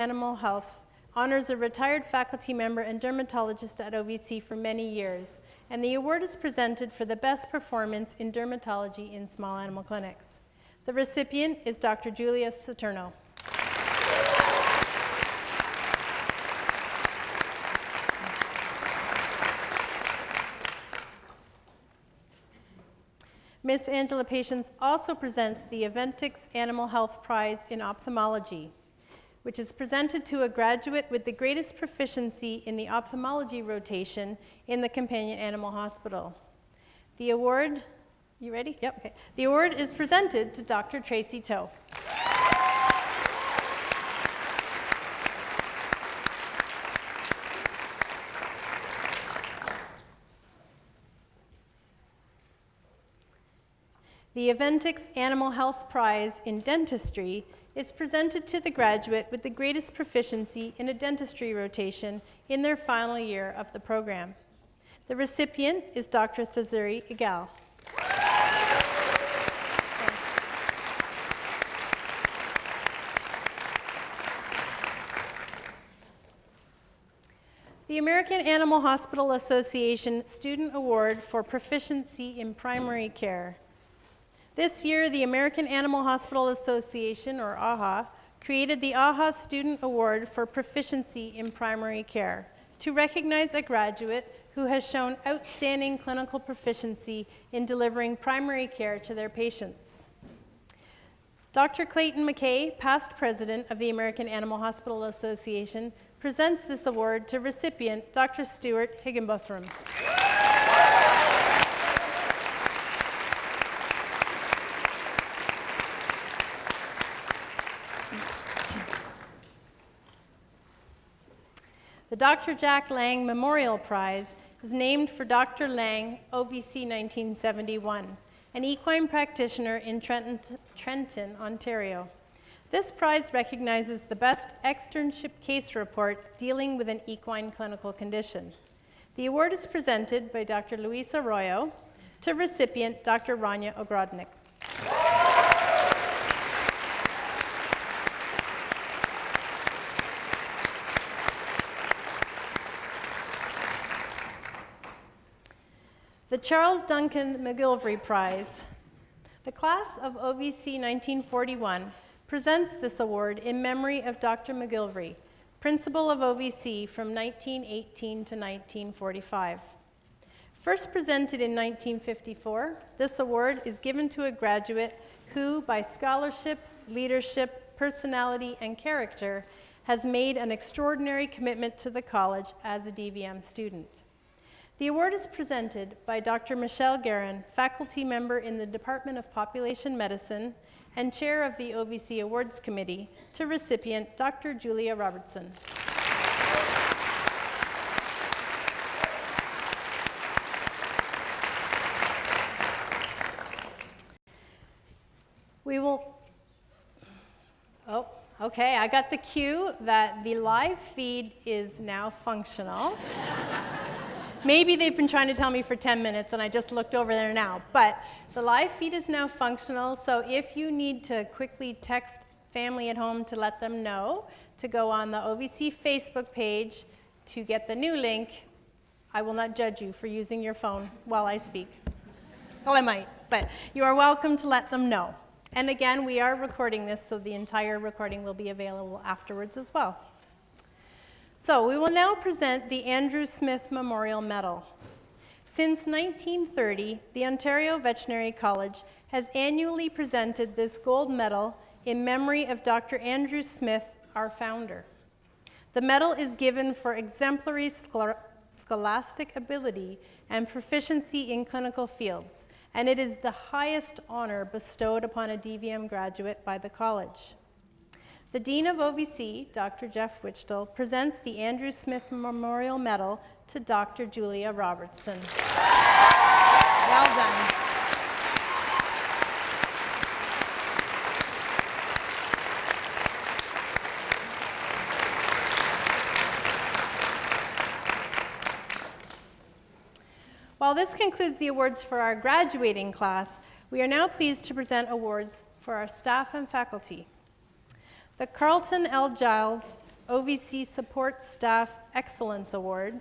Animal Health honors a retired faculty member and dermatologist at OVC for many years, and the award is presented for the best performance in dermatology in small animal clinics. The recipient is Dr. Julia Saturno. Ms. Angela Patience also presents the Aventix Animal Health Prize in Ophthalmology, which is presented to a graduate with the greatest proficiency in the ophthalmology rotation in the companion animal hospital. The award, you ready? Yep, okay. The award is presented to Dr. Tracy Toe. The Aventix Animal Health Prize in Dentistry is presented to the graduate with the greatest proficiency in a dentistry rotation in their final year of the program. The recipient is Dr. Thazuri Igal. The American Animal Hospital Association Student Award for Proficiency in Primary Care. This year, the American Animal Hospital Association, or AHA, created the AHA Student Award for Proficiency in Primary Care to recognize a graduate who has shown outstanding clinical proficiency in delivering primary care to their patients. Dr. Clayton McKay, past president of the American Animal Hospital Association, presents this award to recipient Dr. Stuart Higginbotham. The Dr. Jack Lange Memorial Prize is named for Dr. Lange, OVC 1971, an equine practitioner in Trenton, Ontario. This prize recognizes the best externship case report dealing with an equine clinical condition. The award is presented by Dr. Luis Arroyo to recipient Dr. Rania Ogrodnik. The Charles Duncan Mcgilvery Prize. The class of OVC 1941 presents this award in memory of Dr. Mcgilvery, principal of OVC from 1918 to 1945. First presented in 1954, this award is given to a graduate who, by scholarship, leadership, personality, and character, has made an extraordinary commitment to the college as a DVM student. The award is presented by Dr. Michelle Guerin, faculty member in the Department of Population Medicine and chair of the OVC Awards Committee, to recipient Dr. Julia Robertson. We will, oh, okay, I got the cue that the live feed is now functional. Maybe they've been trying to tell me for 10 minutes and I just looked over there now, but the live feed is now functional, so if you need to quickly text family at home to let them know to go on the OVC Facebook page to get the new link, I will not judge you for using your phone while I speak. Well, I might, but you are welcome to let them know. And again, we are recording this, so the entire recording will be available afterwards as well. So we will now present the Andrew Smith Memorial Medal. Since 1930, the Ontario Veterinary College has annually presented this gold medal in memory of Dr. Andrew Smith, our founder. The medal is given for exemplary scholastic ability and proficiency in clinical fields, and it is the highest honor bestowed upon a DVM graduate by the college. The Dean of OVC, Dr. Jeff Wichtel, presents the Andrew Smith Memorial Medal to Dr. Julia Robertson. Well done. While this concludes the awards for our graduating class, we are now pleased to present awards for our staff and faculty. The Carlton L. Giles OVC Support Staff Excellence Award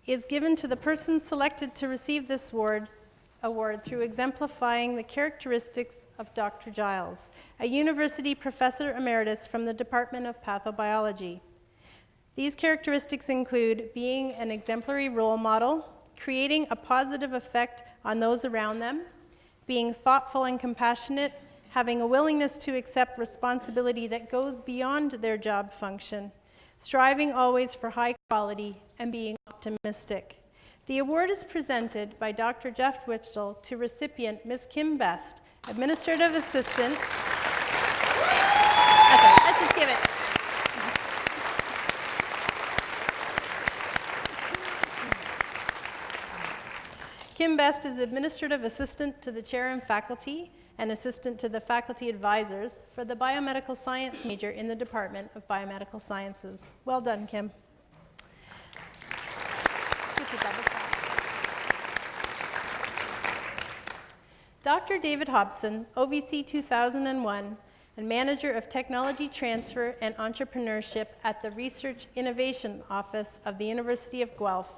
is given to the person selected to receive this award through exemplifying the characteristics of Dr. Giles, a university professor emeritus from the Department of Pathobiology. These characteristics include being an exemplary role model, creating a positive effect on those around them, being thoughtful and compassionate, having a willingness to accept responsibility that goes beyond their job function, striving always for high quality, and being optimistic. The award is presented by Dr. Jeff Wichtel to recipient Ms. Kim Best, Administrative Assistant. Okay, let's just give it. Kim Best is Administrative Assistant to the Chair and Faculty and Assistant to the Faculty Advisors for the Biomedical Science major in the Department of Biomedical Sciences. Well done, Kim. Dr. David Hobson, OVC 2001, and Manager of Technology Transfer and Entrepreneurship at the Research Innovation Office of the University of Guelph,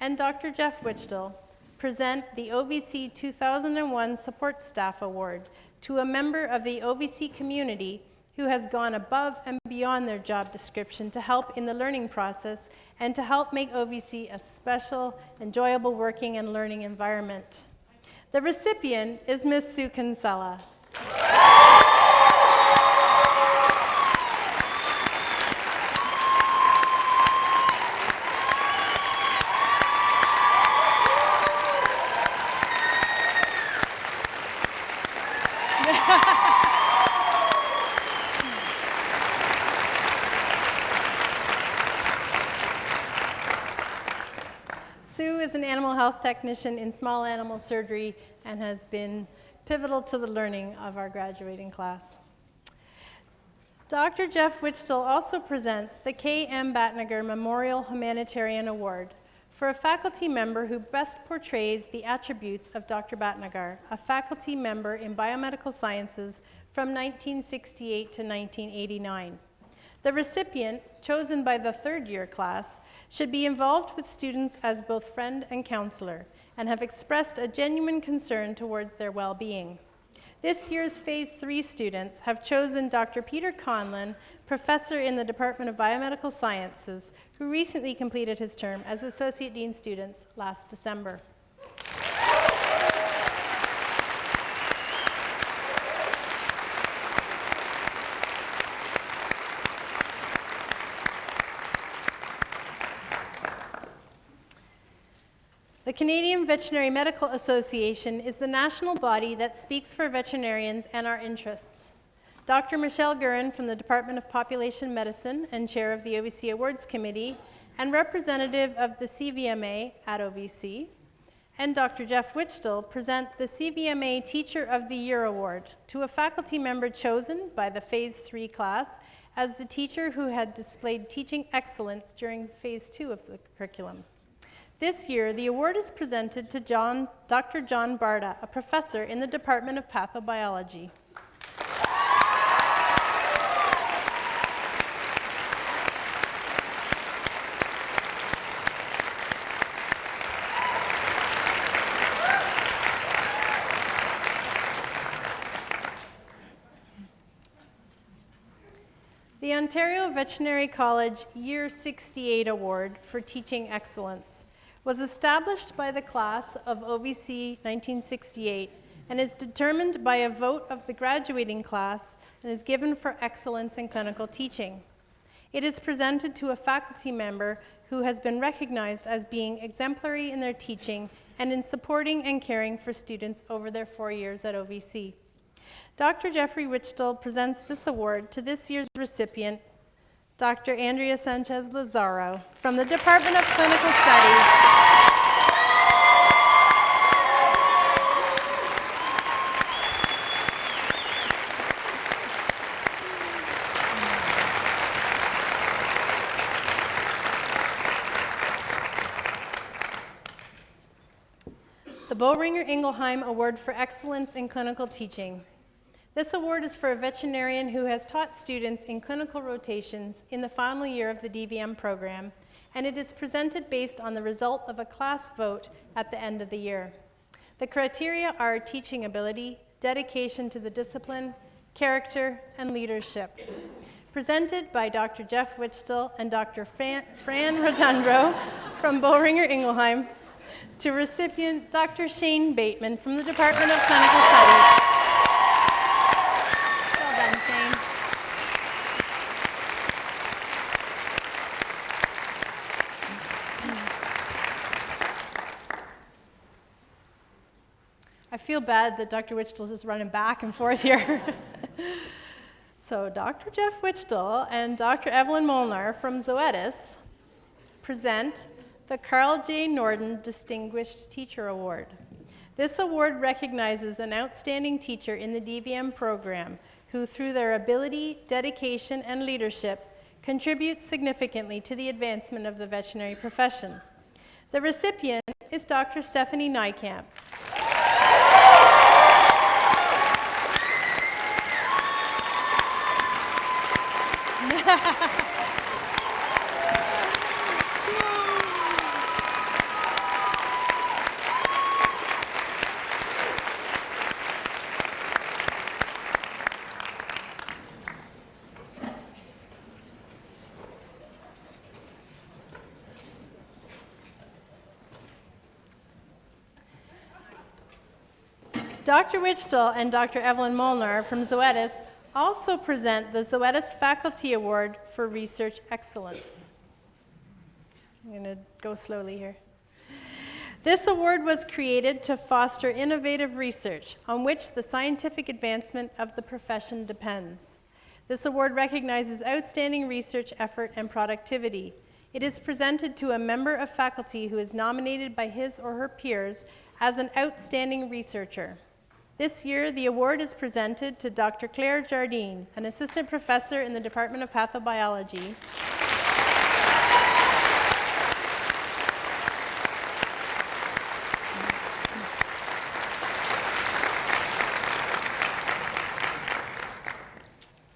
and Dr. Jeff Wichtel present the OVC 2001 Support Staff Award to a member of the OVC community who has gone above and beyond their job description to help in the learning process and to help make OVC a special, enjoyable working and learning environment. The recipient is Ms. Sue Kinsella. Sue is an animal health technician in small animal surgery and has been pivotal to the learning of our graduating class. Dr. Jeff Wichtel also presents the K.M. Batnagar Memorial Humanitarian Award for a faculty member who best portrays the attributes of Dr. Batnagar, a faculty member in biomedical sciences from 1968 to 1989. The recipient, chosen by the third-year class, should be involved with students as both friend and counselor, and have expressed a genuine concern towards their well-being. This year's Phase 3 students have chosen Dr. Peter Conlon, professor in the Department of Biomedical Sciences, who recently completed his term as Associate Dean students last December. The Canadian Veterinary Medical Association is the national body that speaks for veterinarians and our interests. Dr. Michelle Gurin from the Department of Population Medicine and chair of the OVC Awards Committee and representative of the CVMA at OVC, and Dr. Jeff Wichtel present the CVMA Teacher of the Year Award to a faculty member chosen by the Phase 3 class as the teacher who had displayed teaching excellence during Phase 2 of the curriculum. This year, the award is presented to Dr. John Barta, a professor in the Department of Pathobiology. The Ontario Veterinary College Year 68 Award for Teaching Excellence was established by the class of OVC 1968 and is determined by a vote of the graduating class and is given for excellence in clinical teaching. It is presented to a faculty member who has been recognized as being exemplary in their teaching and in supporting and caring for students over their 4 years at OVC. Dr. Jeffrey Wichtel presents this award to this year's recipient, Dr. Andrea Sanchez Lazaro from the Department of Clinical Studies. The Boehringer Ingelheim Award for Excellence in Clinical Teaching. This award is for a veterinarian who has taught students in clinical rotations in the final year of the DVM program, and it is presented based on the result of a class vote at the end of the year. The criteria are teaching ability, dedication to the discipline, character, and leadership. Presented by Dr. Jeff Wichtel and Dr. Fran Rotundro from Boehringer Ingelheim, to recipient Dr. Shane Bateman from the Department of Clinical Studies. Well done, Shane. I feel bad that Dr. Wichtel is running back and forth here. So Dr. Jeff Wichtel and Dr. Evelyn Molnar from Zoetis present the Carl J. Norton Distinguished Teacher Award. This award recognizes an outstanding teacher in the DVM program who, through their ability, dedication, and leadership, contributes significantly to the advancement of the veterinary profession. The recipient is Dr. Stephanie Nykamp. Dr. Wichtel and Dr. Evelyn Molnar from Zoetis also present the Zoetis Faculty Award for Research Excellence. I'm going to go slowly here. This award was created to foster innovative research on which the scientific advancement of the profession depends. This award recognizes outstanding research effort and productivity. It is presented to a member of faculty who is nominated by his or her peers as an outstanding researcher. This year, the award is presented to Dr. Claire Jardine, an assistant professor in the Department of Pathobiology.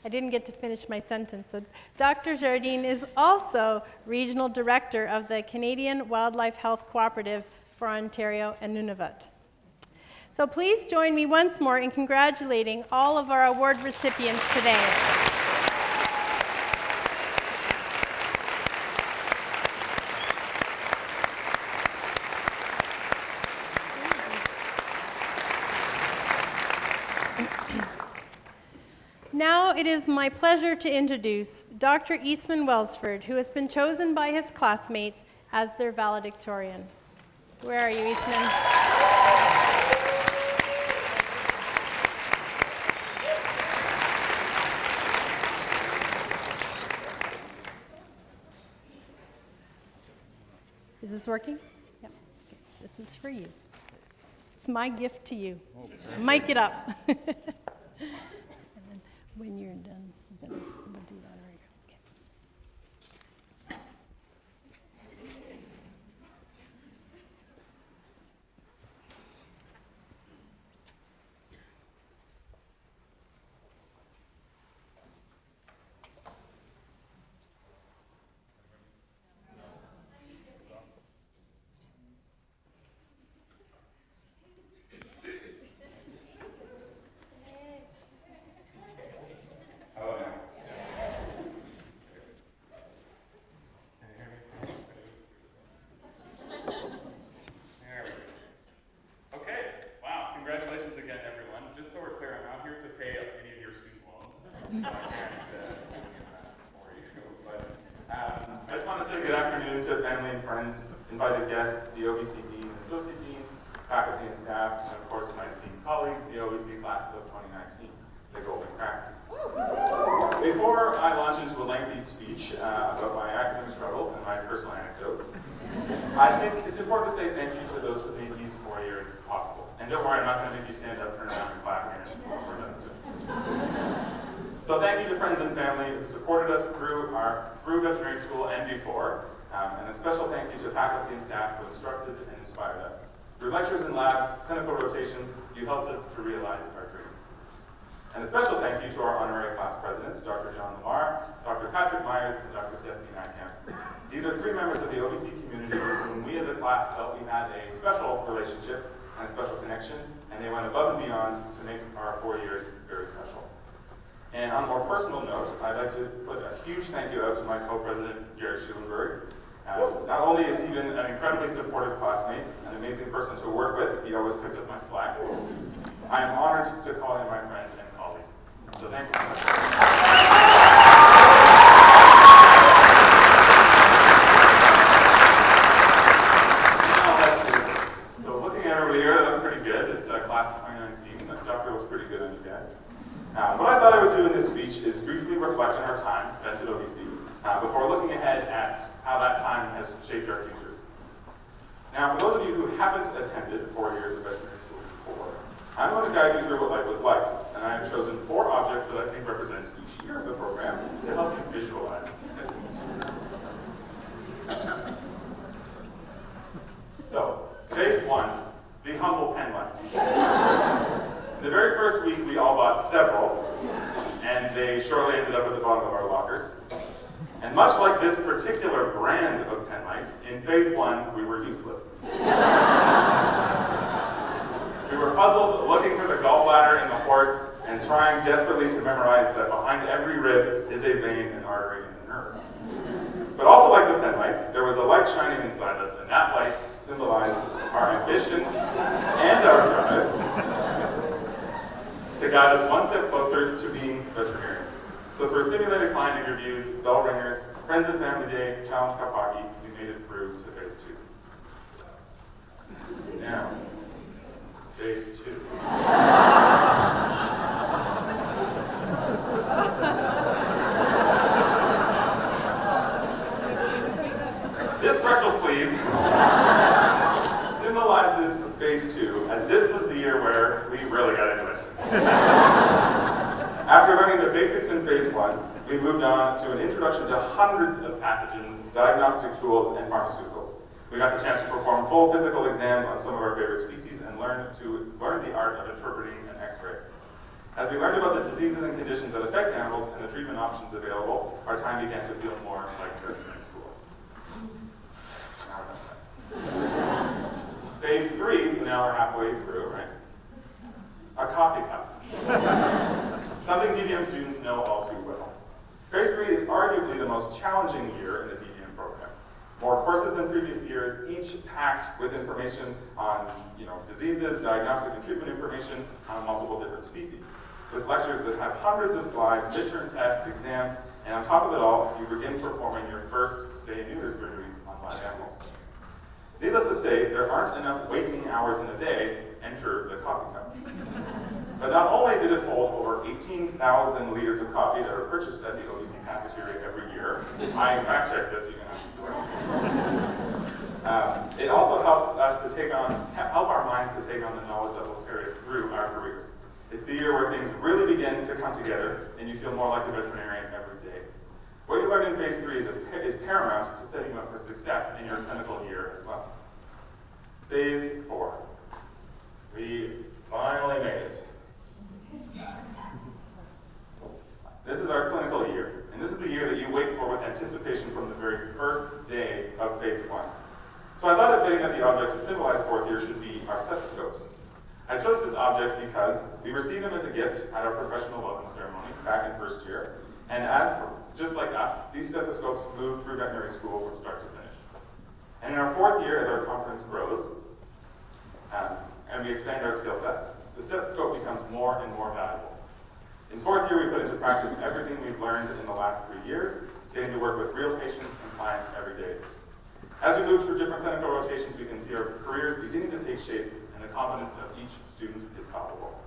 I didn't get to finish my sentence. So Dr. Jardine is also Regional Director of the Canadian Wildlife Health Cooperative for Ontario and Nunavut. So please join me once more in congratulating all of our award recipients today. Now it is my pleasure to introduce Dr. Eastman Welsford, who has been chosen by his classmates as their valedictorian. Where are you, Eastman? Is this working? Yep. Okay. This is for you. It's my gift to you. Mic it up. And then when you're done, we'll do that right here. Okay. I just want to say good afternoon to family and friends, invited guests, the OVC Dean and Associate Deans, faculty and staff, and of course my esteemed colleagues, the OVC Class of 2019, the Golden Crackers. Before I launch into a lengthy speech about my academic struggles and my personal anecdotes, I think it's important to say thank you to those who made these 4 years possible. And don't worry, I'm not going to make you stand up, turn around, and clap here. So thank you to friends and family who supported us through veterinary school and before, and a special thank you to faculty and staff who instructed and inspired us. Through lectures and labs, clinical rotations, you helped us to realize our dreams. And a special thank you to our honorary class presidents, Dr. John Lamar, Dr. Patrick Myers, and Dr. Stephanie Nykamp. These are three members of the OVC community with whom we as a class felt we had a special relationship and a special connection, and they went above and beyond to make our 4 years very special. And on a more personal note, I'd like to put a huge thank you out to my co-president, Garrett Schulenberg. Not only has he been an incredibly supportive classmate, an amazing person to work with, he always picked up my slack. I am honored to call him my friend and colleague. So thank you so much. Now let's see. So looking at everybody here, they look pretty good. This class of 2019, that chapter looks pretty good on you guys. What I thought I would do in this speech is briefly reflect on our time spent at OVC before looking ahead at how that time has shaped our futures. Now, for those of you who haven't attended 4 years of veterinary school before, I'm going to guide you through what life was like, and I have chosen 4 objects that I think represent each year of the program to help you visualize this. So, phase 1, the humble pen light. In the very first week, we all bought several, and they shortly ended up at the bottom of our lockers. And much like this particular brand of pen light, in phase 1, we were useless. We were puzzled looking for the gallbladder in the horse and trying desperately to memorize that behind every rib is a vein, an artery, and a nerve. But also like the pen light, there was a light shining inside us, and that light symbolized our ambition and our drive to guide us one step closer to being veterinarians. So through simulated client interviews, bell ringers, Friends and Family Day, Challenge Cup hockey, we made it through to phase 2. Now, phase 2. This rectal sleeve symbolizes phase 2, as this was the year where we really got into it. After learning the basics in phase 1, we moved on to an introduction to hundreds of pathogens, diagnostic tools, and pharmaceuticals. We got the chance to perform full physical exams on some of our favorite species and learn the art of interpreting an X-ray. As we learned about the diseases and conditions that affect animals and the treatment options available, our time began to feel more like veterinary school. Phase 3, so now we're halfway through, right? A coffee cup. Something DVM students know all too well. Phase 3 is arguably the most challenging year in the DVM program. More courses than previous years, each packed with information on diseases, diagnostic and treatment information on multiple different species. With lectures that have hundreds of slides, midterm tests, exams, and on top of it all, you begin performing your first spay and neuter surgeries on live animals. Needless to say, there aren't enough waking hours in a day. Enter the coffee cup. But not only did it hold over 18,000 liters of coffee that are purchased at the OVC cafeteria every year. I fact-checked this, you can ask me. It also helped us to help our minds to take on the knowledge that will carry us through our careers. It's the year where things really begin to come together and you feel more like a veterinarian every day. What you learn in phase 3 is paramount to setting you up for success in your clinical year as well. Phase 4. We finally made it. This is our clinical year, and this is the year that you wait for with anticipation from the very first day of phase 1. So I thought it fitting that the object to symbolize 4th year should be our stethoscopes. I chose this object because we received them as a gift at our professional welcome ceremony back in 1st year, and just like us, these stethoscopes move through veterinary school from start to finish. And in our 4th year, as our conference grows, and we expand our skill sets, the stethoscope becomes more and more valuable. In 4th year, we put into practice everything we've learned in the last 3 years, getting to work with real patients and clients every day. As we move through different clinical rotations, we can see our careers beginning to take shape, and the confidence of each student is palpable.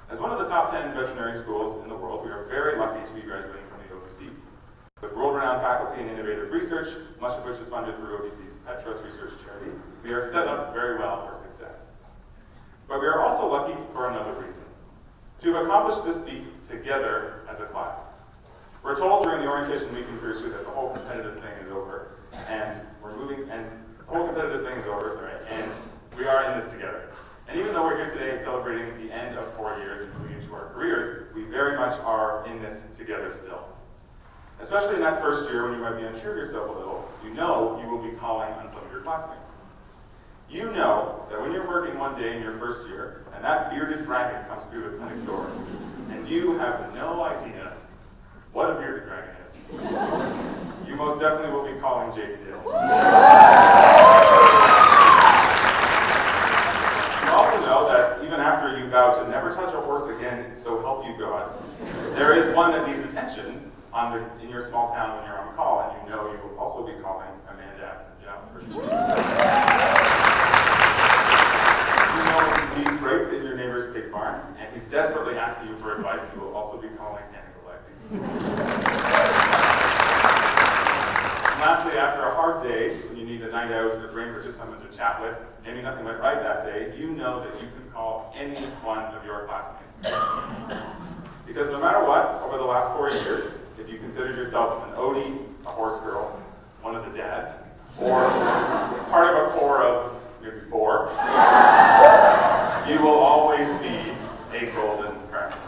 As one of the top 10 veterinary schools in the world, we are very lucky to be graduating from the OVC. With world-renowned faculty and innovative research, much of which is funded through OVC's Pet Trust Research Charity, we are set up very well for success. But we are also lucky for another reason. To have accomplished this feat together as a class. We're told during the orientation week in Career Suite that the whole competitive thing is over, and and we are in this together. And even though we're here today celebrating the end of 4 years and moving into our careers, first year when you might be unsure of yourself a little, you know you will be calling on some of your classmates. You know that when you're working one day in your first year, and that bearded dragon comes through the clinic door, and you have no idea what a bearded dragon is, you most definitely will be calling J.D. Dales. You also know that even after you vow to never touch a horse again, so help you God, there is one that needs attention in your small town when you're on call, and you know you will also be calling Amanda Absent. Yeah, for sure. You know when disease breaks in your neighbor's pig barn, and he's desperately asking you for advice, you will also be calling Anna Gillespie. And lastly, after a hard day, when you need a night out, a drink, or just someone to chat with, maybe nothing went right that day, you know that you can call any one of your classmates. Because no matter what, over the last 4 years, if you considered yourself an Odie, a horse girl, one of the dads, or part of a corps of maybe 4, you will always be a golden kraken.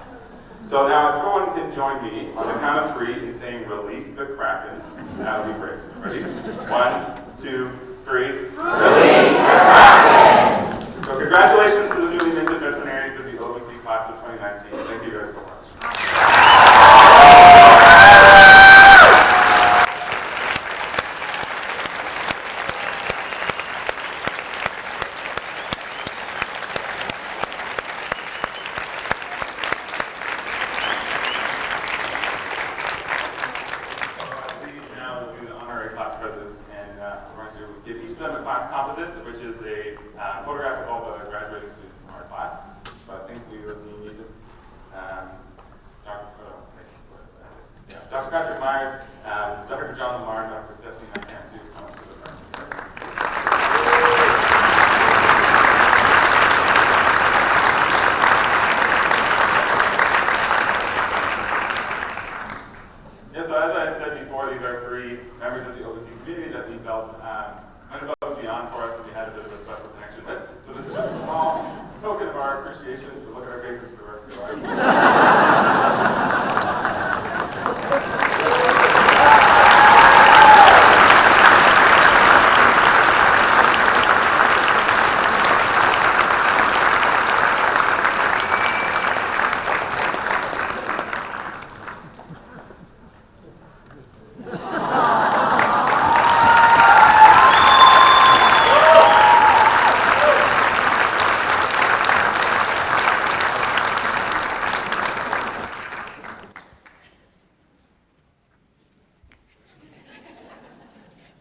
So now if everyone can join me on the count of 3 in saying release the krakens, that would be great. Ready? 1, 2, 3. Release the krakens! So congratulations to the newly minted veterinarians of the OBC class of 2019. Thank you guys so much.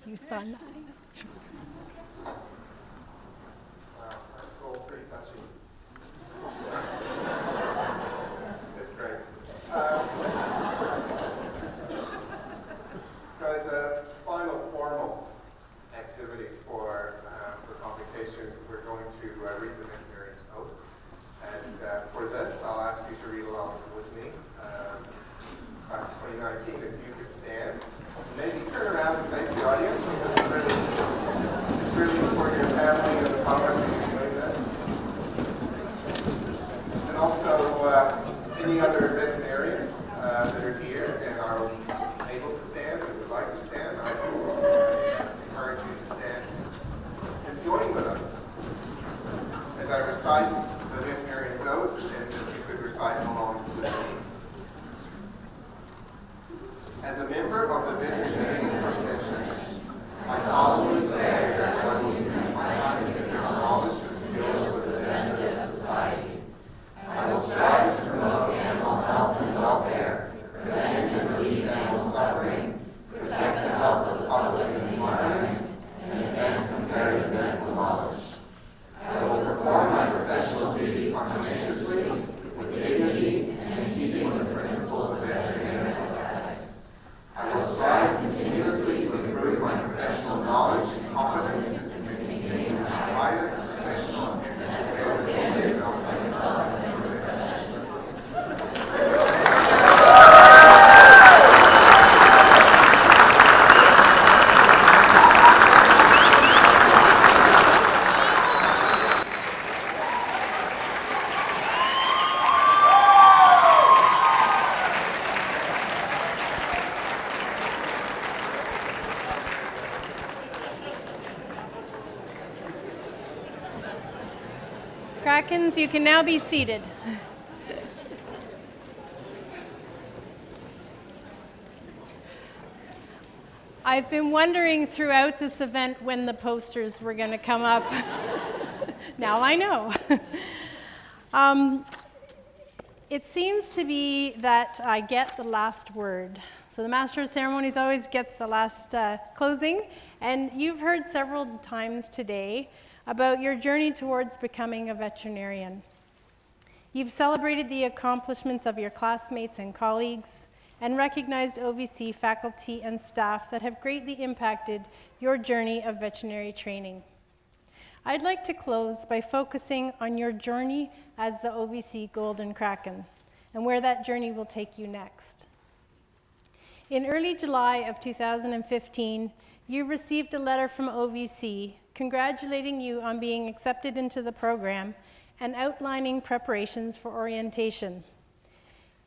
You saw nothing. Wow, that's all pretty touchy. That's great. So as a final formal activity for convocation, we're going to read the veterinarian's oath. And for this, I'll ask you to read along with me. Class of 2019, if you could stand. Maybe turn around and face the audience. It's really for your family and the progress that you're doing this. Krakens, you can now be seated. I've been wondering throughout this event when the posters were going to come up. Now I know. It seems to be that I get the last word. So the Master of Ceremonies always gets the last closing. And you've heard several times today about your journey towards becoming a veterinarian. You've celebrated the accomplishments of your classmates and colleagues, and recognized OVC faculty and staff that have greatly impacted your journey of veterinary training. I'd like to close by focusing on your journey as the OVC Golden Kraken and where that journey will take you next. In early July of 2015, you received a letter from OVC congratulating you on being accepted into the program and outlining preparations for orientation.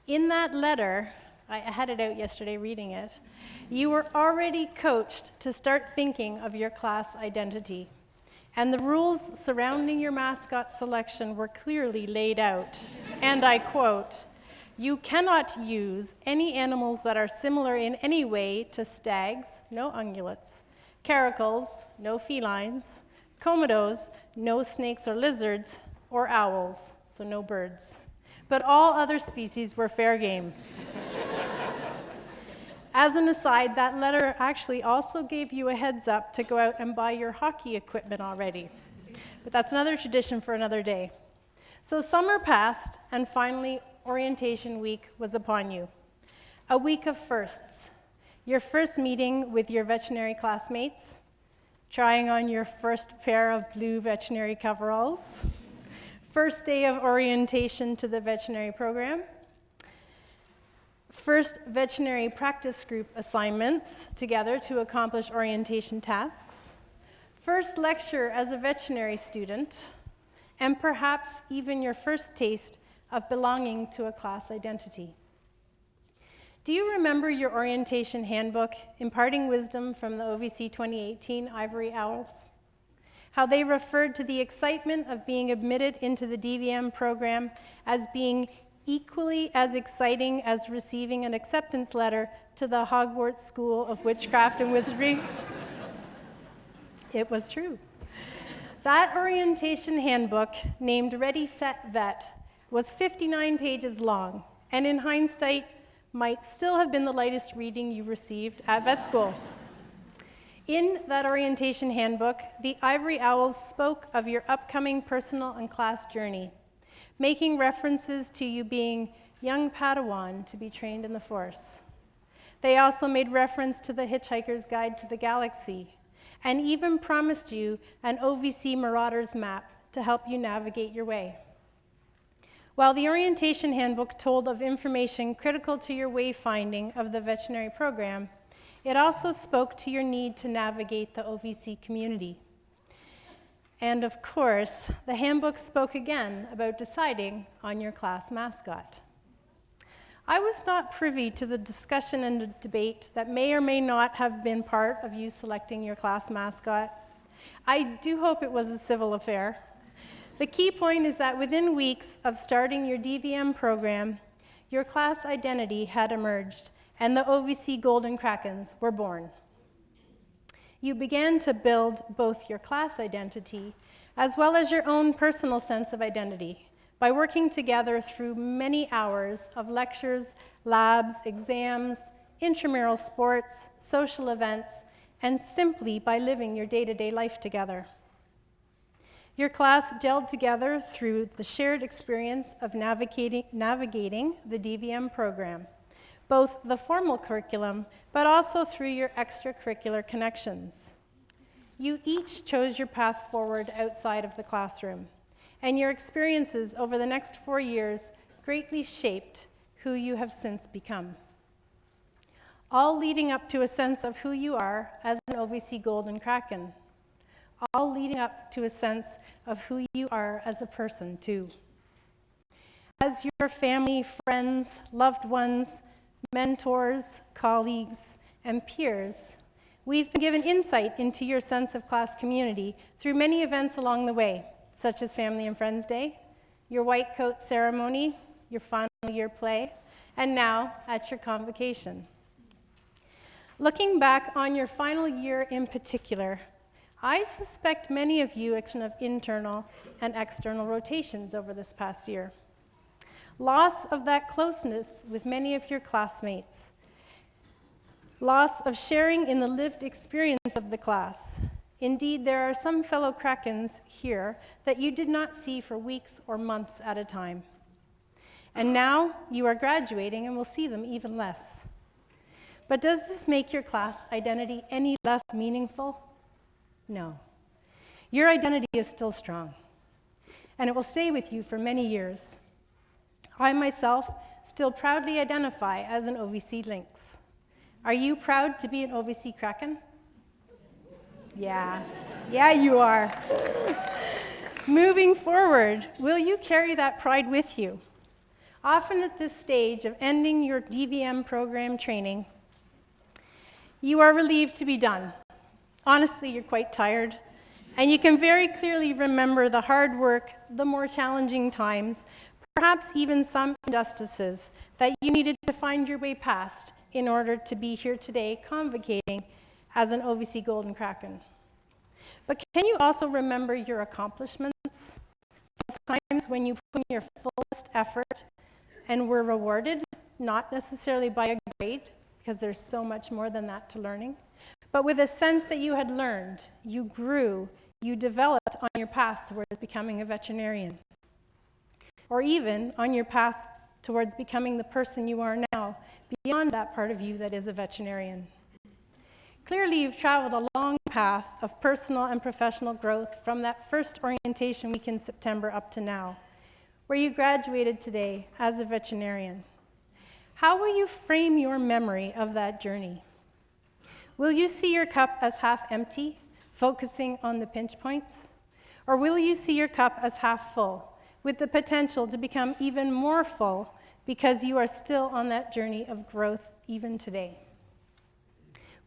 In that letter, I had it out yesterday reading it, you were already coached to start thinking of your class identity. And the rules surrounding your mascot selection were clearly laid out. And I quote, "You cannot use any animals that are similar in any way to stags, no ungulates, caracals, no felines, komodos, no snakes or lizards, or owls, so no birds. But all other species were fair game." As an aside, that letter actually also gave you a heads up to go out and buy your hockey equipment already. But that's another tradition for another day. So summer passed, and finally orientation week was upon you. A week of firsts. Your first meeting with your veterinary classmates, trying on your first pair of blue veterinary coveralls, first day of orientation to the veterinary program, first veterinary practice group assignments together to accomplish orientation tasks, first lecture as a veterinary student, and perhaps even your first taste of belonging to a class identity. Do you remember your orientation handbook, Imparting Wisdom from the OVC 2018 Ivory Owls? How they referred to the excitement of being admitted into the DVM program as being equally as exciting as receiving an acceptance letter to the Hogwarts School of Witchcraft and Wizardry? It was true. That orientation handbook, named Ready, Set, Vet, was 59 pages long, and in hindsight, might still have been the lightest reading you received at vet school. In that orientation handbook, the Ivory Owls spoke of your upcoming personal and class journey, making references to you being young Padawan to be trained in the Force. They also made reference to the Hitchhiker's Guide to the Galaxy, and even promised you an OVC Marauder's map to help you navigate your way. While the orientation handbook told of information critical to your wayfinding of the veterinary program, it also spoke to your need to navigate the OVC community. And of course, the handbook spoke again about deciding on your class mascot. I was not privy to the discussion and debate that may or may not have been part of you selecting your class mascot. I do hope it was a civil affair. The key point is that within weeks of starting your DVM program, your class identity had emerged, and the OVC Golden Krakens were born. You began to build both your class identity as well as your own personal sense of identity by working together through many hours of lectures, labs, exams, intramural sports, social events, and simply by living your day-to-day life together. Your class gelled together through the shared experience of navigating the DVM program, both the formal curriculum, but also through your extracurricular connections. You each chose your path forward outside of the classroom, and your experiences over the next 4 years greatly shaped who you have since become. All leading up to a sense of who you are as an OVC Golden Kraken. All leading up to a sense of who you are as a person, too. As your family, friends, loved ones, mentors, colleagues, and peers, we've been given insight into your sense of class community through many events along the way, such as Family and Friends Day, your white coat ceremony, your final year play, and now at your convocation. Looking back on your final year in particular, I suspect many of you have internal and external rotations over this past year. Loss of that closeness with many of your classmates. Loss of sharing in the lived experience of the class. Indeed, there are some fellow Krakens here that you did not see for weeks or months at a time. And now you are graduating and will see them even less. But does this make your class identity any less meaningful? No. Your identity is still strong, and it will stay with you for many years. I myself still proudly identify as an OVC Lynx. Are you proud to be an OVC Kraken? Yeah, you are. Moving forward, will you carry that pride with you? Often at this stage of ending your DVM program training, you are relieved to be done. Honestly, you're quite tired, and you can very clearly remember the hard work, the more challenging times, perhaps even some injustices that you needed to find your way past in order to be here today convocating as an OVC Golden Kraken. But can you also remember your accomplishments? Those times when you put in your fullest effort and were rewarded, not necessarily by a grade, because there's so much more than that to learning, but with a sense that you had learned, you grew, you developed on your path towards becoming a veterinarian. Or even on your path towards becoming the person you are now, beyond that part of you that is a veterinarian. Clearly, you've traveled a long path of personal and professional growth from that first orientation week in September up to now, where you graduated today as a veterinarian. How will you frame your memory of that journey? Will you see your cup as half empty, focusing on the pinch points? Or will you see your cup as half full, with the potential to become even more full because you are still on that journey of growth even today?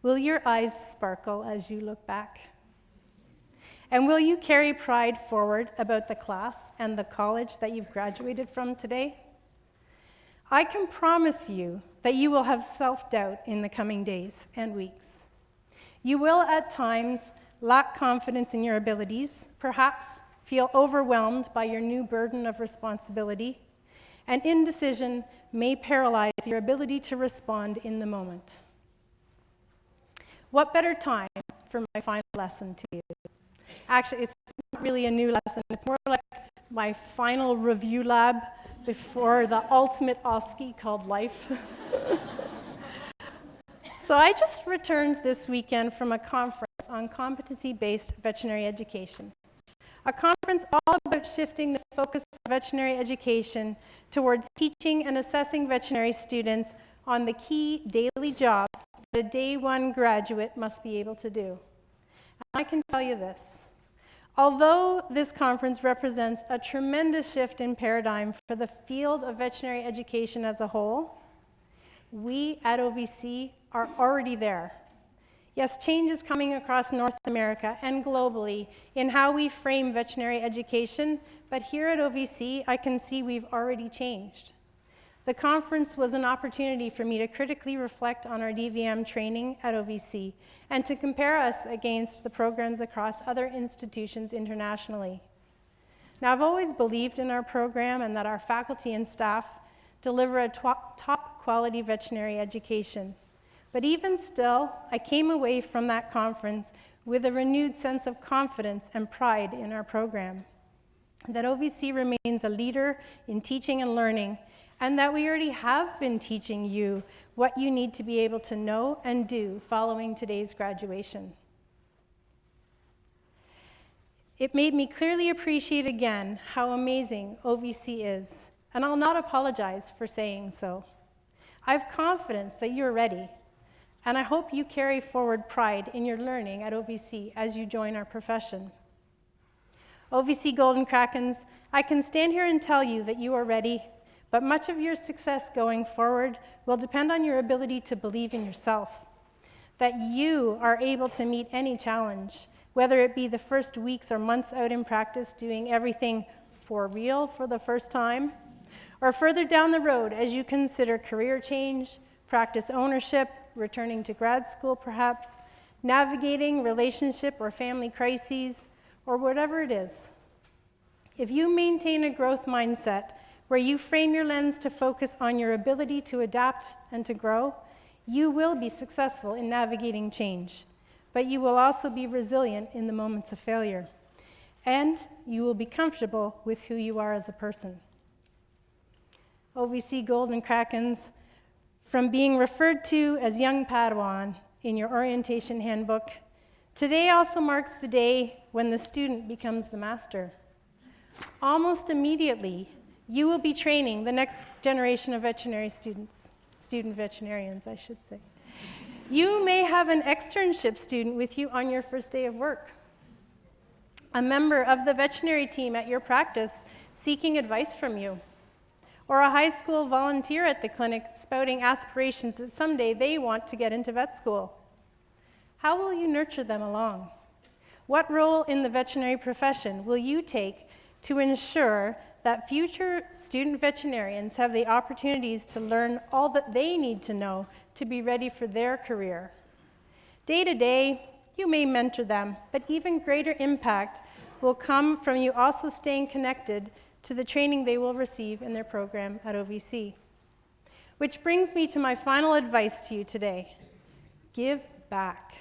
Will your eyes sparkle as you look back? And will you carry pride forward about the class and the college that you've graduated from today? I can promise you that you will have self-doubt in the coming days and weeks. You will at times lack confidence in your abilities, perhaps feel overwhelmed by your new burden of responsibility, and indecision may paralyze your ability to respond in the moment. What better time for my final lesson to you? Actually, it's not really a new lesson. It's more like my final review lab before the ultimate OSCE called life. So I just returned this weekend from a conference on competency-based veterinary education. A conference all about shifting the focus of veterinary education towards teaching and assessing veterinary students on the key daily jobs that a day one graduate must be able to do. And I can tell you this. Although this conference represents a tremendous shift in paradigm for the field of veterinary education as a whole, we at OVC are already there. Yes, change is coming across North America and globally in how we frame veterinary education, but here at OVC, I can see we've already changed. The conference was an opportunity for me to critically reflect on our DVM training at OVC and to compare us against the programs across other institutions internationally. Now, I've always believed in our program and that our faculty and staff deliver a top quality veterinary education. But even still, I came away from that conference with a renewed sense of confidence and pride in our program, that OVC remains a leader in teaching and learning, and that we already have been teaching you what you need to be able to know and do following today's graduation. It made me clearly appreciate again how amazing OVC is, and I'll not apologize for saying so. I have confidence that you're ready, and I hope you carry forward pride in your learning at OVC as you join our profession. OVC Golden Krakens, I can stand here and tell you that you are ready, but much of your success going forward will depend on your ability to believe in yourself, that you are able to meet any challenge, whether it be the first weeks or months out in practice doing everything for real for the first time, or further down the road as you consider career change, practice ownership, returning to grad school perhaps, navigating relationship or family crises, or whatever it is. If you maintain a growth mindset where you frame your lens to focus on your ability to adapt and to grow, you will be successful in navigating change, but you will also be resilient in the moments of failure, and you will be comfortable with who you are as a person. OVC Golden Krakens, from being referred to as young Padawan in your orientation handbook, today also marks the day when the student becomes the master. Almost immediately, you will be training the next generation of veterinary students, student veterinarians, I should say. You may have an externship student with you on your first day of work, a member of the veterinary team at your practice seeking advice from you, or a high school volunteer at the clinic spouting aspirations that someday they want to get into vet school. How will you nurture them along? What role in the veterinary profession will you take to ensure that future student veterinarians have the opportunities to learn all that they need to know to be ready for their career? Day to day, you may mentor them, but even greater impact will come from you also staying connected to the training they will receive in their program at OVC. Which brings me to my final advice to you today. Give back.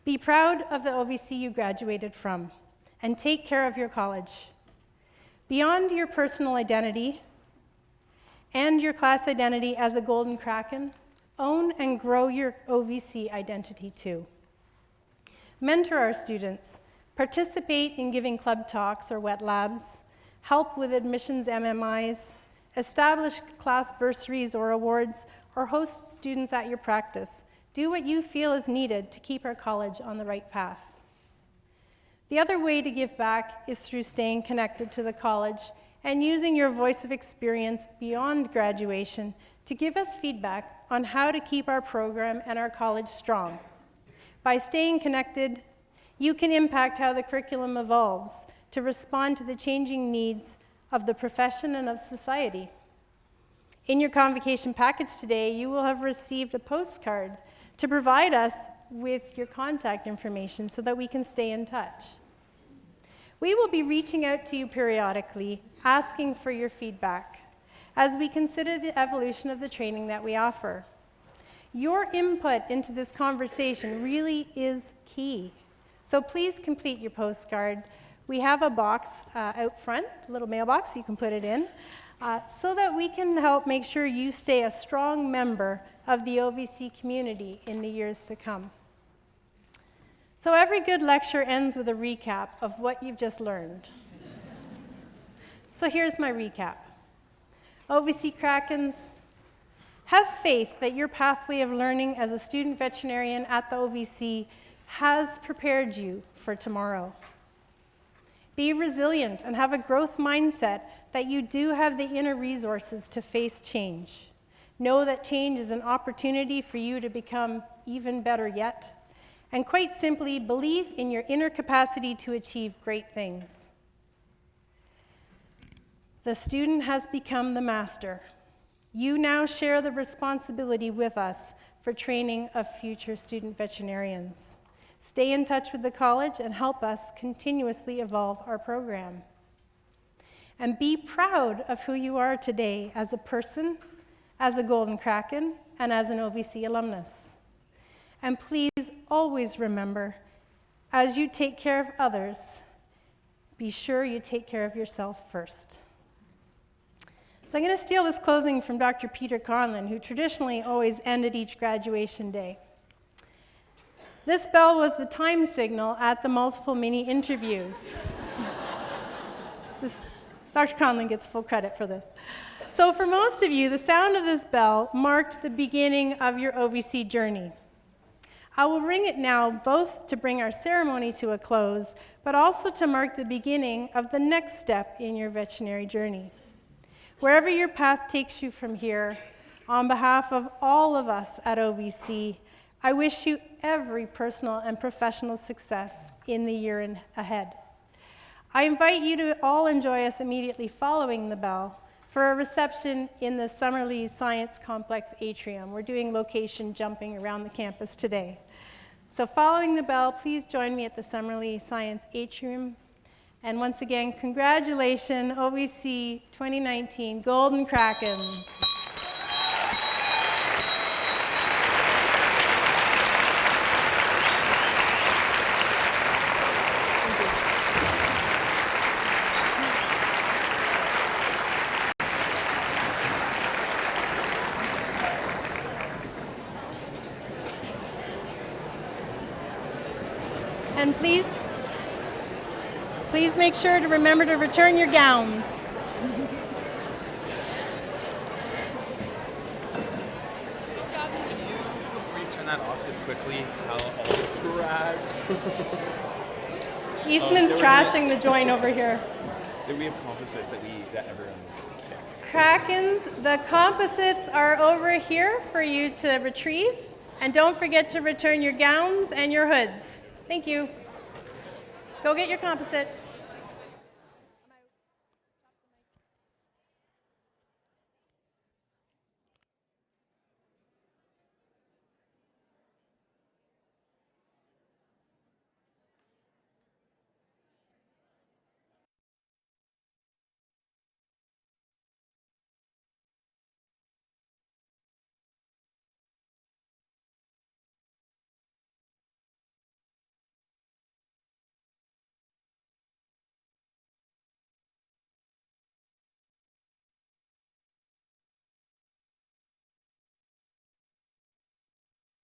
Be proud of the OVC you graduated from, and take care of your college. Beyond your personal identity and your class identity as a Golden Kraken, own and grow your OVC identity too. Mentor our students, participate in giving club talks or wet labs, help with admissions MMIs, establish class bursaries or awards, or host students at your practice. Do what you feel is needed to keep our college on the right path. The other way to give back is through staying connected to the college and using your voice of experience beyond graduation to give us feedback on how to keep our program and our college strong. By staying connected, you can impact how the curriculum evolves to respond to the changing needs of the profession and of society. In your convocation package today, you will have received a postcard to provide us with your contact information so that we can stay in touch. We will be reaching out to you periodically, asking for your feedback as we consider the evolution of the training that we offer. Your input into this conversation really is key. So please complete your postcard. We have a box out front, a little mailbox, you can put it in, so that we can help make sure you stay a strong member of the OVC community in the years to come. So every good lecture ends with a recap of what you've just learned. So here's my recap. OVC Krakens, have faith that your pathway of learning as a student veterinarian at the OVC has prepared you for tomorrow. Be resilient and have a growth mindset that you do have the inner resources to face change. Know that change is an opportunity for you to become even better yet. And quite simply, believe in your inner capacity to achieve great things. The student has become the master. You now share the responsibility with us for training of future student veterinarians. Stay in touch with the college and help us continuously evolve our program. And be proud of who you are today as a person, as a Golden Kraken, and as an OVC alumnus. And please always remember, as you take care of others, be sure you take care of yourself first. So I'm going to steal this closing from Dr. Peter Conlon, who traditionally always ended each graduation day. This bell was the time signal at the multiple mini interviews. Dr. Conlon gets full credit for this. So for most of you, the sound of this bell marked the beginning of your OVC journey. I will ring it now both to bring our ceremony to a close, but also to mark the beginning of the next step in your veterinary journey. Wherever your path takes you from here, on behalf of all of us at OVC, I wish you every personal and professional success in the year ahead. I invite you to all enjoy us immediately following the bell for a reception in the Summerlee Science Complex atrium. We're doing location jumping around the campus today. So following the bell, please join me at the Summerlee Science atrium. And once again, congratulations, OVC 2019 Golden Krakens. And please make sure to remember to return your gowns. Before you turn that off, just quickly tell all the grads. Eastman's trashing the joint over here. That we have composites that everyone can. Krakens, the composites are over here for you to retrieve. And don't forget to return your gowns and your hoods. Thank you. Go get your composite.